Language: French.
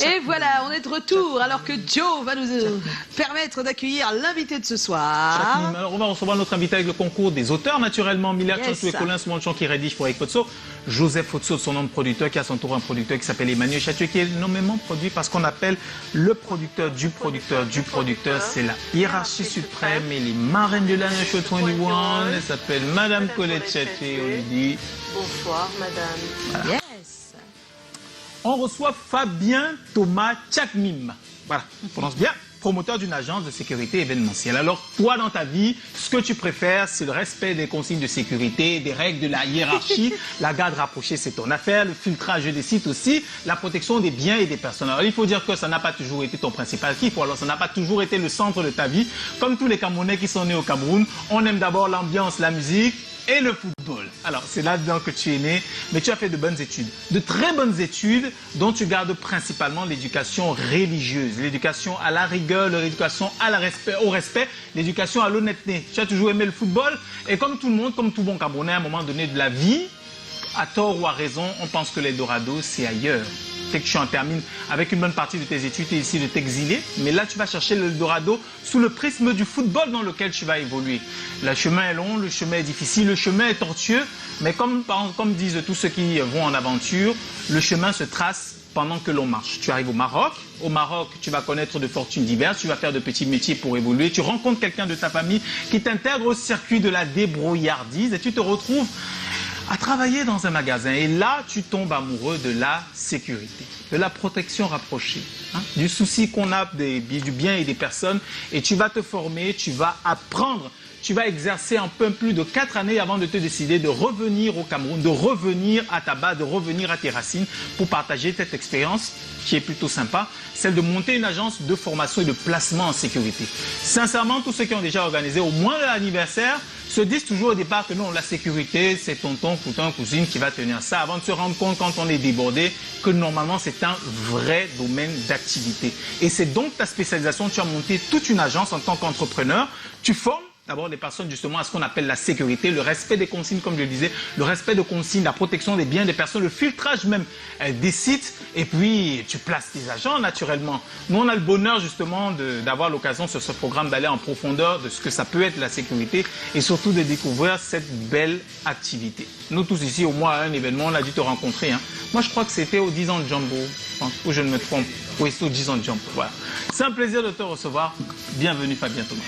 Et voilà, on est de retour alors que Joe va nous permettre d'accueillir l'invité de ce soir. Alors on va recevoir notre invité avec le concours des auteurs naturellement. Miller Chantou et Colin Smonchon qui rédige pour Eric Fotso. Joseph Fotso, son nom de producteur, qui a son tour un producteur qui s'appelle Emmanuel Chatué, qui est nommément produit parce qu'on appelle le producteur du producteur du producteur. C'est la hiérarchie suprême et les marraines de l'année Show 21. Elle s'appelle Madame Colette Chatué. On lui dit bonsoir, madame. Voilà. Yes. On reçoit Fabien Thomas Tchakmim. Voilà, on prononce bien. Promoteur d'une agence de sécurité événementielle. Alors, toi, dans ta vie, ce que tu préfères, c'est le respect des consignes de sécurité, des règles de la hiérarchie. La garde rapprochée, c'est ton affaire. Le filtrage des sites aussi. La protection des biens et des personnes. Alors, il faut dire que ça n'a pas toujours été ton principal kiff, ou alors ça n'a pas toujours été le centre de ta vie. Comme tous les Camerounais qui sont nés au Cameroun, on aime d'abord l'ambiance, la musique et le football. Alors, c'est là-dedans que tu es né, mais tu as fait de bonnes études. De très bonnes études dont tu gardes principalement l'éducation religieuse, l'éducation à la rigueur, l'éducation au respect, l'éducation à l'honnêteté. Tu as toujours aimé le football et comme tout le monde, comme tout bon Camerounais, à un moment donné de la vie, à tort ou à raison, on pense que l'Eldorado, c'est ailleurs. Dès que tu en termines avec une bonne partie de tes études, tu es ici de t'exiler. Mais là, tu vas chercher l'Eldorado sous le prisme du football dans lequel tu vas évoluer. Le chemin est long, le chemin est difficile, le chemin est tortueux. Mais comme disent tous ceux qui vont en aventure, le chemin se trace pendant que l'on marche. Tu arrives au Maroc. Au Maroc, tu vas connaître de fortunes diverses. Tu vas faire de petits métiers pour évoluer. Tu rencontres quelqu'un de ta famille qui t'intègre au circuit de la débrouillardise et tu te retrouves à travailler dans un magasin. Et là, tu tombes amoureux de la sécurité, de la protection rapprochée, du souci qu'on a du bien et des personnes. Et tu vas te former, tu vas apprendre. Tu vas exercer un peu plus de 4 années avant de te décider de revenir au Cameroun, de revenir à ta base, de revenir à tes racines pour partager cette expérience qui est plutôt sympa, celle de monter une agence de formation et de placement en sécurité. Sincèrement, tous ceux qui ont déjà organisé au moins l'anniversaire se disent toujours au départ que non, la sécurité, c'est tonton, cousin, cousine qui va tenir ça avant de se rendre compte quand on est débordé que normalement c'est un vrai domaine d'activité. Et c'est donc ta spécialisation, tu as monté toute une agence en tant qu'entrepreneur, tu formes d'abord les personnes justement à ce qu'on appelle la sécurité, le respect des consignes comme je le disais, le respect de consignes, la protection des biens des personnes, le filtrage même des sites et puis tu places tes agents naturellement. Nous on a le bonheur justement d'avoir l'occasion sur ce programme d'aller en profondeur de ce que ça peut être la sécurité et surtout de découvrir cette belle activité. Nous tous ici au moins à un événement on a dû te rencontrer. Moi je crois que c'était aux 10 ans de Jumbo, où je ne me trompe, oui c'est aux 10 ans de Jumbo. Voilà. C'est un plaisir de te recevoir. Bienvenue Fabien Thomas.